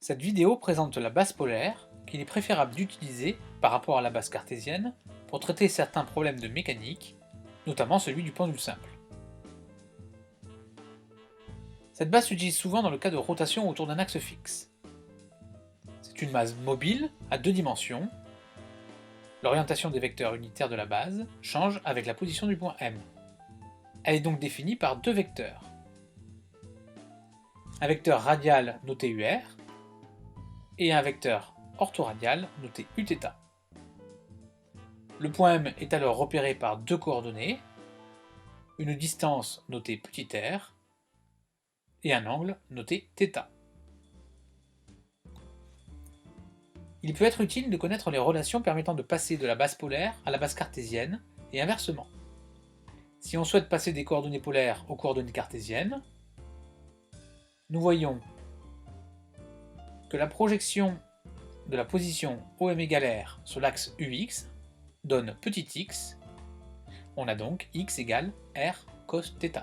Cette vidéo présente la base polaire qu'il est préférable d'utiliser par rapport à la base cartésienne pour traiter certains problèmes de mécanique, notamment celui du pendule simple. Cette base s'utilise souvent dans le cas de rotation autour d'un axe fixe. C'est une base mobile à deux dimensions. L'orientation des vecteurs unitaires de la base change avec la position du point M. Elle est donc définie par deux vecteurs. Un vecteur radial noté UR et un vecteur orthoradial noté Uθ. Le point M est alors repéré par deux coordonnées, une distance notée petit r et un angle noté θ. Il peut être utile de connaître les relations permettant de passer de la base polaire à la base cartésienne et inversement. Si on souhaite passer des coordonnées polaires aux coordonnées cartésiennes, nous voyons que la projection de la position OM égale R sur l'axe UX donne petit x, on a donc x égale R cos θ.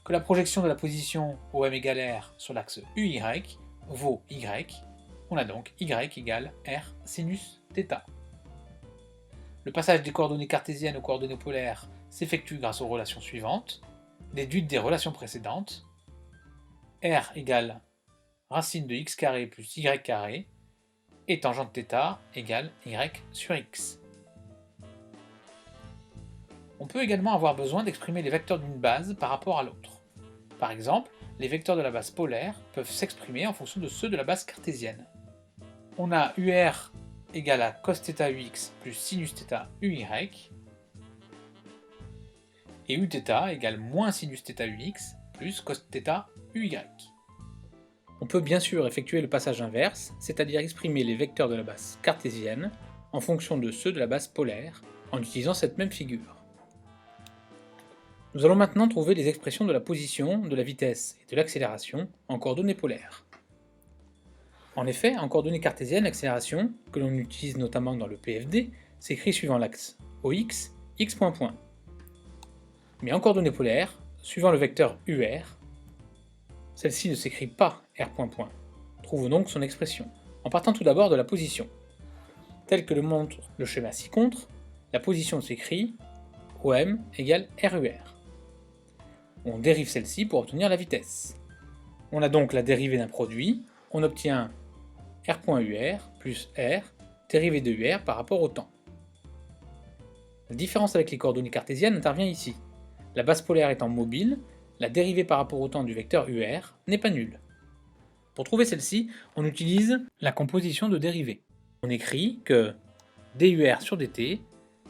Que la projection de la position OM égale R sur l'axe UY vaut y, on a donc y égale R sinus θ. Le passage des coordonnées cartésiennes aux coordonnées polaires s'effectue grâce aux relations suivantes, déduites des relations précédentes. R égale racine de x carré plus y carré et tangente θ égale y sur x. On peut également avoir besoin d'exprimer les vecteurs d'une base par rapport à l'autre. Par exemple, les vecteurs de la base polaire peuvent s'exprimer en fonction de ceux de la base cartésienne. On a UR égale à cos θ UX plus sinus θ UY et Uθ égale moins sinus θ UX plus cos θ UY. On peut bien sûr effectuer le passage inverse, c'est-à-dire exprimer les vecteurs de la base cartésienne en fonction de ceux de la base polaire, en utilisant cette même figure. Nous allons maintenant trouver les expressions de la position, de la vitesse et de l'accélération en coordonnées polaires. En effet, en coordonnées cartésiennes, l'accélération, que l'on utilise notamment dans le PFD, s'écrit suivant l'axe OX, x point point. Mais en coordonnées polaires, suivant le vecteur UR, celle-ci ne s'écrit pas R point point. Trouvons donc son expression, en partant tout d'abord de la position. Tel que le montre le schéma ci-contre, la position s'écrit OM égale RUR. On dérive celle-ci pour obtenir la vitesse. On a donc la dérivée d'un produit, on obtient R.UR plus R, dérivée de UR par rapport au temps. La différence avec les coordonnées cartésiennes intervient ici. La base polaire étant mobile, la dérivée par rapport au temps du vecteur UR n'est pas nulle. Pour trouver celle-ci, on utilise la composition de dérivées. On écrit que dUR sur dt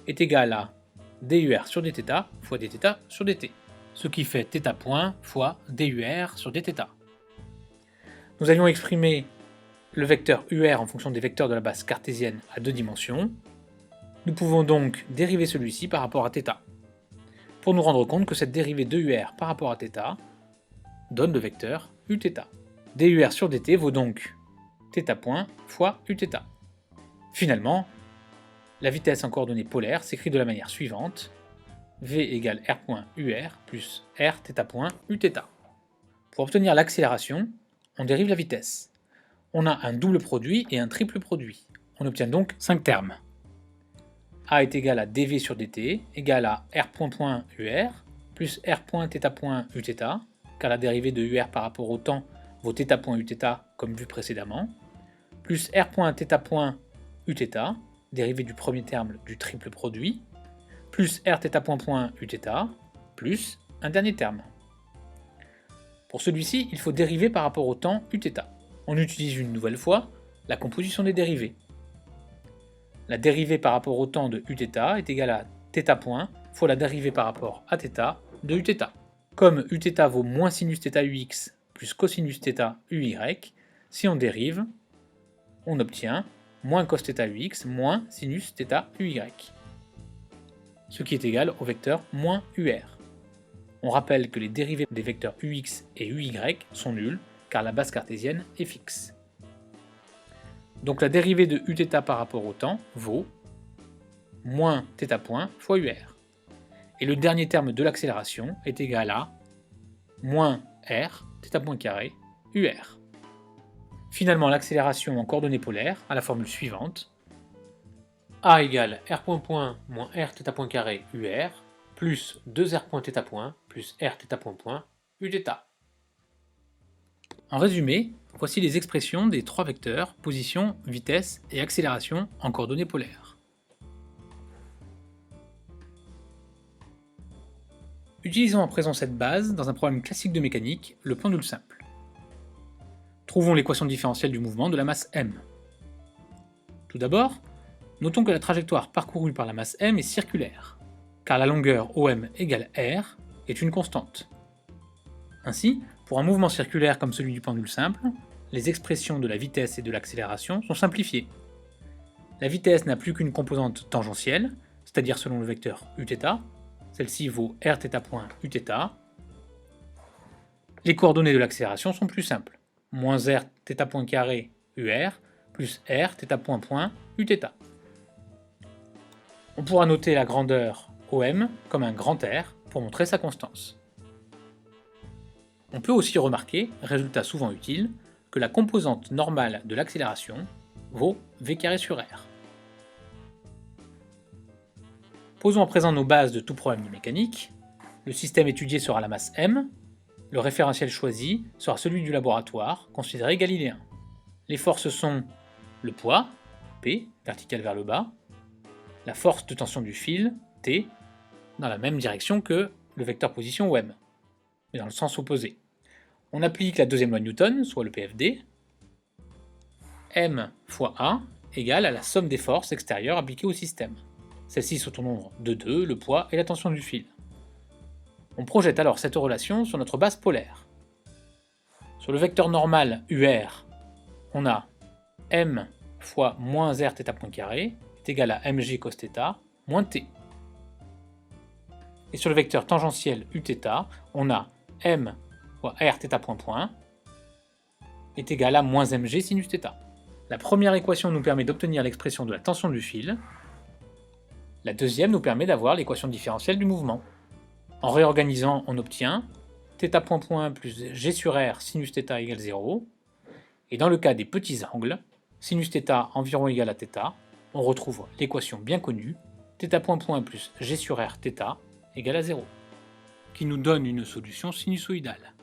est égal à dUR sur dθ fois dθ sur dt, ce qui fait θ point fois dUR sur dθ. Nous avions exprimé le vecteur UR en fonction des vecteurs de la base cartésienne à deux dimensions. Nous pouvons donc dériver celui-ci par rapport à θ, pour nous rendre compte que cette dérivée de UR par rapport à θ donne le vecteur Uθ. dUR sur dt vaut donc θ point fois Uθ. Finalement, la vitesse en coordonnées polaires s'écrit de la manière suivante: V égale R point UR plus R θ point Uθ. Pour obtenir l'accélération, on dérive la vitesse. On a un double produit et un triple produit. On obtient donc 5 termes. A est égal à dv sur dt égale à R point point UR plus R point θ point Uθ, car la dérivée de UR par rapport au temps vaut θ point Uθ comme vu précédemment, plus R point θ point Uθ, dérivée du premier terme du triple produit, plus R θ point point Uθ, plus un dernier terme. Pour celui-ci, il faut dériver par rapport au temps Uθ. On utilise une nouvelle fois la composition des dérivées. La dérivée par rapport au temps de Uθ est égale à θ point fois la dérivée par rapport à θ de Uθ. Comme Uθ vaut moins sinus θ ux plus cosinus θ uy, si on dérive, on obtient moins cos θ ux moins sinus θ uy, ce qui est égal au vecteur moins UR. On rappelle que les dérivées des vecteurs ux et uy sont nulles, car la base cartésienne est fixe. Donc la dérivée de Uθ par rapport au temps vaut moins θ point fois UR. Et le dernier terme de l'accélération est égal à moins R, θ point carré, UR. Finalement, l'accélération en coordonnées polaires a la formule suivante. A égale r point point moins r θ point carré UR plus 2r point θ point plus r θ point point Uθ. En résumé, voici les expressions des trois vecteurs position, vitesse et accélération en coordonnées polaires. Utilisons à présent cette base dans un problème classique de mécanique, le pendule simple. Trouvons l'équation différentielle du mouvement de la masse m. Tout d'abord, notons que la trajectoire parcourue par la masse m est circulaire, car la longueur OM égale r est une constante. Ainsi, pour un mouvement circulaire comme celui du pendule simple, les expressions de la vitesse et de l'accélération sont simplifiées. La vitesse n'a plus qu'une composante tangentielle, c'est-à-dire selon le vecteur Uθ, celle-ci vaut rθ point Uθ. Les coordonnées de l'accélération sont plus simples, moins r θ point carré UR plus r θ point point Uθ. On pourra noter la grandeur OM comme un grand R pour montrer sa constance. On peut aussi remarquer, résultat souvent utile, que la composante normale de l'accélération vaut v carré sur r. Posons à présent nos bases de tout problème de mécanique. Le système étudié sera la masse m, le référentiel choisi sera celui du laboratoire, considéré galiléen. Les forces sont le poids, P, vertical vers le bas, la force de tension du fil, T, dans la même direction que le vecteur position OM, mais dans le sens opposé. On applique la deuxième loi de Newton, soit le PFD. M fois A égale à la somme des forces extérieures appliquées au système. Celles-ci sont au nombre de 2, le poids et la tension du fil. On projette alors cette relation sur notre base polaire. Sur le vecteur normal UR, on a M fois moins r θ point carré est égal à mg cos θ moins t. Et sur le vecteur tangentiel Uθ, on a m fois r θ point point est égal à moins mg sinus θ. La première équation nous permet d'obtenir l'expression de la tension du fil. La deuxième nous permet d'avoir l'équation différentielle du mouvement. En réorganisant, on obtient θ point point plus g sur r sinus θ égale 0. Et dans le cas des petits angles, sinus θ environ égal à θ, on retrouve l'équation bien connue θ point point plus g sur r θ égale à 0, qui nous donne une solution sinusoïdale.